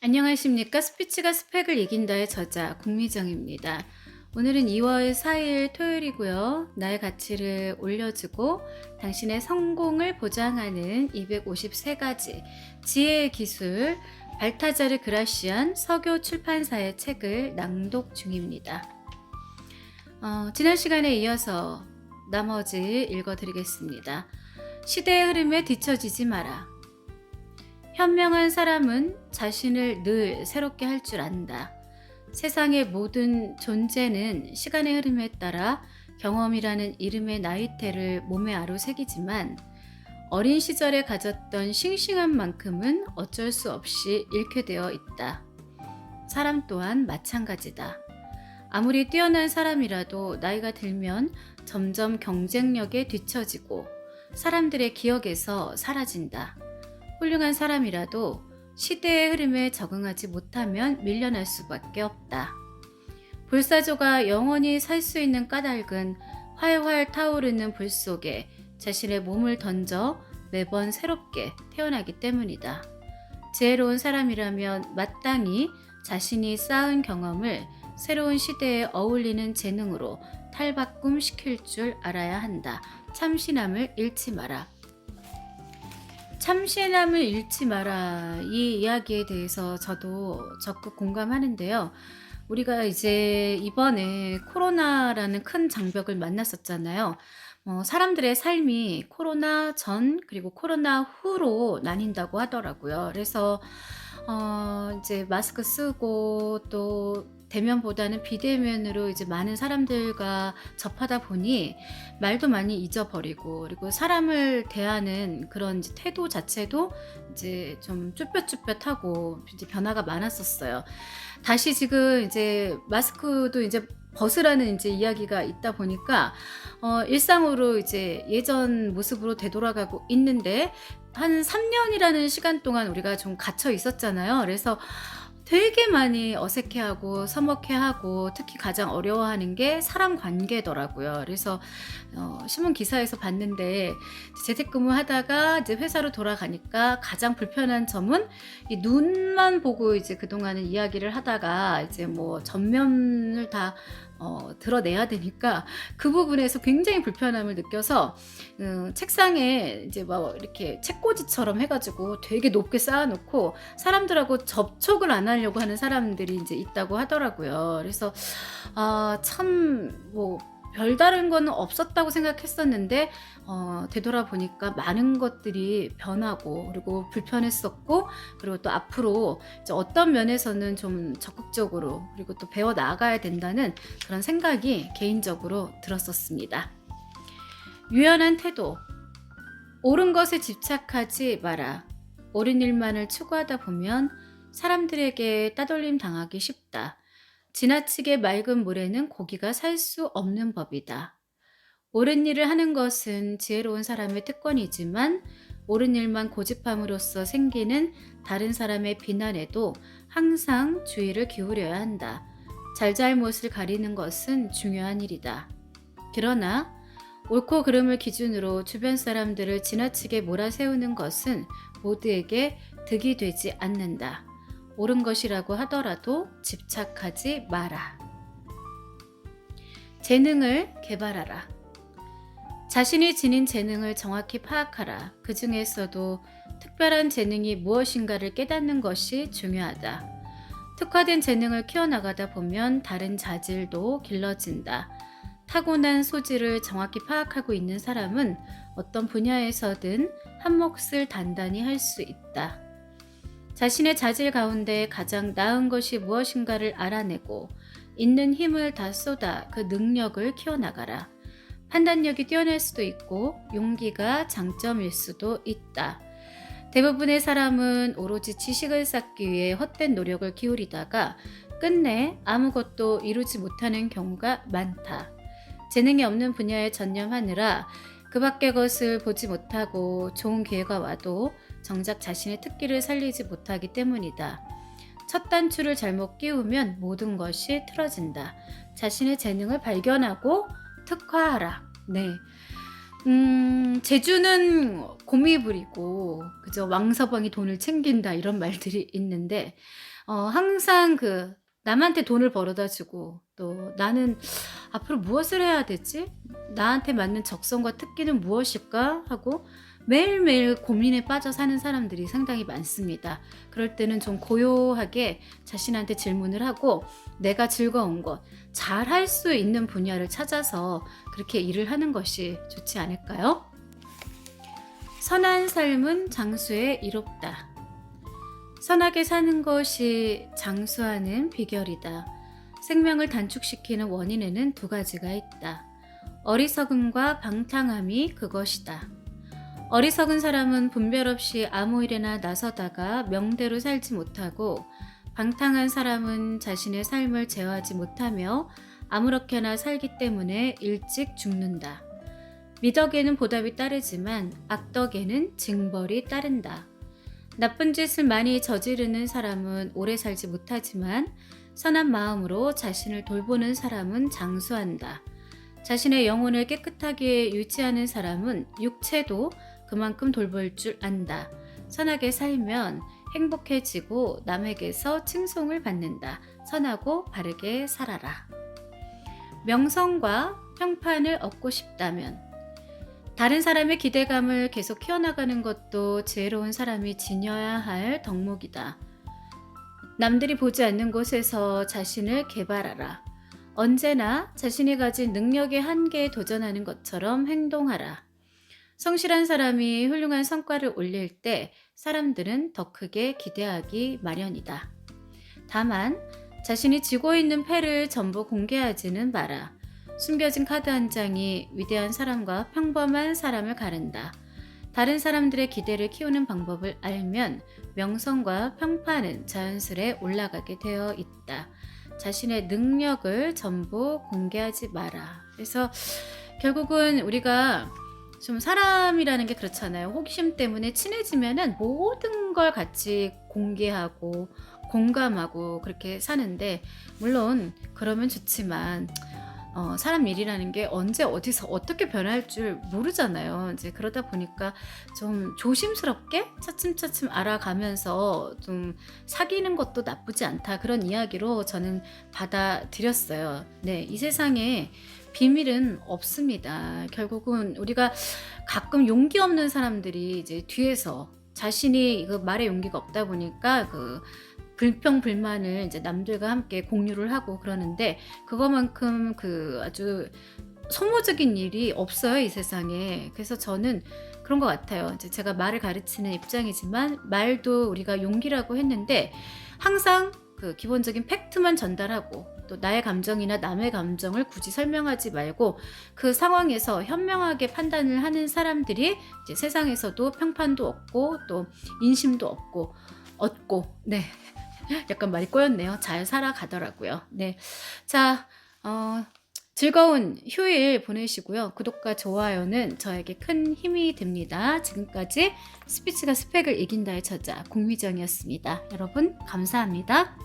안녕하십니까? 스피치가 스펙을 이긴다의 저자 국미정입니다. 오늘은 2월 4일 토요일이고요. 나의 가치를 올려주고 당신의 성공을 보장하는 253가지 지혜의 기술 발타자르 그라시안 서교 출판사의 책을 낭독 중입니다. 지난 시간에 이어서 나머지 읽어드리겠습니다. 시대의 흐름에 뒤처지지 마라. 현명한 사람은 자신을 늘 새롭게 할 줄 안다. 세상의 모든 존재는 시간의 흐름에 따라 경험이라는 이름의 나이테를 몸에 아로새기지만 어린 시절에 가졌던 싱싱한 만큼은 어쩔 수 없이 잃게 되어 있다. 사람 또한 마찬가지다. 아무리 뛰어난 사람이라도 나이가 들면 점점 경쟁력에 뒤처지고 사람들의 기억에서 사라진다. 훌륭한 사람이라도 시대의 흐름에 적응하지 못하면 밀려날 수밖에 없다. 불사조가 영원히 살 수 있는 까닭은 활활 타오르는 불 속에 자신의 몸을 던져 매번 새롭게 태어나기 때문이다. 지혜로운 사람이라면 마땅히 자신이 쌓은 경험을 새로운 시대에 어울리는 재능으로 탈바꿈시킬 줄 알아야 한다. 참신함을 잃지 마라. 참신함을 잃지 마라. 이 이야기에 대해서 저도 적극 공감하는데요. 우리가 이제 이번에 코로나라는 큰 장벽을 만났었잖아요. 사람들의 삶이 코로나 전 그리고 코로나 후로 나뉜다고 하더라고요. 그래서 이제 마스크 쓰고 또 대면보다는 비대면으로 이제 많은 사람들과 접하다 보니 말도 많이 잊어버리고, 그리고 사람을 대하는 그런 이제 태도 자체도 이제 좀 쭈뼛쭈뼛하고 이제 변화가 많았었어요. 다시 지금 이제 마스크도 이제 벗으라는 이제 이야기가 있다 보니까 일상으로 이제 예전 모습으로 되돌아가고 있는데, 한 3년이라는 시간 동안 우리가 좀 갇혀 있었잖아요. 그래서 되게 많이 어색해하고 서먹해하고 특히 가장 어려워하는 게 사람 관계더라고요. 그래서 신문 기사에서 봤는데, 재택근무하다가 이제 회사로 돌아가니까 가장 불편한 점은 이 눈만 보고 이제 그동안은 이야기를 하다가 이제 뭐 전면을 다 드러내야 되니까 그 부분에서 굉장히 불편함을 느껴서 책상에 이제 막 이렇게 책꽂이처럼 해가지고 되게 높게 쌓아놓고 사람들하고 접촉을 안 하려고 하는 사람들이 이제 있다고 하더라고요. 그래서 참 뭐 별다른 거는 없었다고 생각했었는데 되돌아보니까 많은 것들이 변하고 그리고 불편했었고, 그리고 또 앞으로 이제 어떤 면에서는 좀 적극적으로 그리고 또 배워 나가야 된다는 그런 생각이 개인적으로 들었었습니다. 유연한 태도. 옳은 것에 집착하지 마라. 옳은 일만을 추구하다 보면 사람들에게 따돌림 당하기 쉽다. 지나치게 맑은 물에는 고기가 살 수 없는 법이다. 옳은 일을 하는 것은 지혜로운 사람의 특권이지만 옳은 일만 고집함으로써 생기는 다른 사람의 비난에도 항상 주의를 기울여야 한다. 잘잘못을 가리는 것은 중요한 일이다. 그러나 옳고 그름을 기준으로 주변 사람들을 지나치게 몰아세우는 것은 모두에게 득이 되지 않는다. 옳은 것이라고 하더라도 집착하지 마라. 재능을 개발하라. 자신이 지닌 재능을 정확히 파악하라. 그 중에서도 특별한 재능이 무엇인가를 깨닫는 것이 중요하다. 특화된 재능을 키워나가다 보면 다른 자질도 길러진다. 타고난 소질을 정확히 파악하고 있는 사람은 어떤 분야에서든 한 몫을 단단히 할 수 있다. 자신의 자질 가운데 가장 나은 것이 무엇인가를 알아내고 있는 힘을 다 쏟아 그 능력을 키워나가라. 판단력이 뛰어날 수도 있고 용기가 장점일 수도 있다. 대부분의 사람은 오로지 지식을 쌓기 위해 헛된 노력을 기울이다가 끝내 아무것도 이루지 못하는 경우가 많다. 재능이 없는 분야에 전념하느라 그 밖의 것을 보지 못하고 좋은 기회가 와도 정작 자신의 특기를 살리지 못하기 때문이다. 첫 단추를 잘못 끼우면 모든 것이 틀어진다. 자신의 재능을 발견하고 특화하라. 네. 재주는 곰이 부리고 그저 왕서방이 돈을 챙긴다, 이런 말들이 있는데 항상 남한테 돈을 벌어다 주고 또 '나는 앞으로 무엇을 해야 되지? 나한테 맞는 적성과 특기는 무엇일까?' 하고 매일매일 고민에 빠져 사는 사람들이 상당히 많습니다. 그럴 때는 좀 고요하게 자신한테 질문을 하고 내가 즐거운 것, 잘할 수 있는 분야를 찾아서 그렇게 일을 하는 것이 좋지 않을까요? 선한 삶은 장수에 이롭다. 선하게 사는 것이 장수하는 비결이다. 생명을 단축시키는 원인에는 두 가지가 있다. 어리석음과 방탕함이 그것이다. 어리석은 사람은 분별 없이 아무 일에나 나서다가 명대로 살지 못하고, 방탕한 사람은 자신의 삶을 제어하지 못하며 아무렇게나 살기 때문에 일찍 죽는다. 미덕에는 보답이 따르지만 악덕에는 징벌이 따른다. 나쁜 짓을 많이 저지르는 사람은 오래 살지 못하지만 선한 마음으로 자신을 돌보는 사람은 장수한다. 자신의 영혼을 깨끗하게 유지하는 사람은 육체도 그만큼 돌볼 줄 안다. 선하게 살면 행복해지고 남에게서 칭송을 받는다. 선하고 바르게 살아라. 명성과 평판을 얻고 싶다면 다른 사람의 기대감을 계속 키워나가는 것도 지혜로운 사람이 지녀야 할 덕목이다. 남들이 보지 않는 곳에서 자신을 개발하라. 언제나 자신이 가진 능력의 한계에 도전하는 것처럼 행동하라. 성실한 사람이 훌륭한 성과를 올릴 때 사람들은 더 크게 기대하기 마련이다. 다만 자신이 쥐고 있는 패를 전부 공개하지는 마라. 숨겨진 카드 한 장이 위대한 사람과 평범한 사람을 가른다. 다른 사람들의 기대를 키우는 방법을 알면 명성과 평판은 자연스레 올라가게 되어 있다. 자신의 능력을 전부 공개하지 마라. 그래서 결국은 우리가 좀 사람이라는 게 그렇잖아요. 호기심 때문에 친해지면은 모든 걸 같이 공개하고 공감하고 그렇게 사는데, 물론 그러면 좋지만 사람 일이라는 게 언제 어디서 어떻게 변할 줄 모르잖아요. 이제 그러다 보니까 좀 조심스럽게 차츰차츰 알아가면서 좀 사귀는 것도 나쁘지 않다, 그런 이야기로 저는 받아들였어요. 네, 이 세상에 비밀은 없습니다. 결국은 우리가 가끔 용기 없는 사람들이 이제 뒤에서 자신이 말에 용기가 없다 보니까 불평불만을 이제 남들과 함께 공유를 하고 그러는데, 그거만큼 아주 소모적인 일이 없어요, 이 세상에. 그래서 저는 그런 것 같아요. 이제 제가 말을 가르치는 입장이지만 말도 우리가 용기라고 했는데 항상 기본적인 팩트만 전달하고 또 나의 감정이나 남의 감정을 굳이 설명하지 말고 그 상황에서 현명하게 판단을 하는 사람들이 이제 세상에서도 평판도 얻고 또 인심도 얻고 네. 약간 말이 꼬였네요. 잘 살아가더라고요. 네. 자, 즐거운 휴일 보내시고요. 구독과 좋아요는 저에게 큰 힘이 됩니다. 지금까지 스피치가 스펙을 이긴다의 저자 공미정이었습니다. 여러분 감사합니다.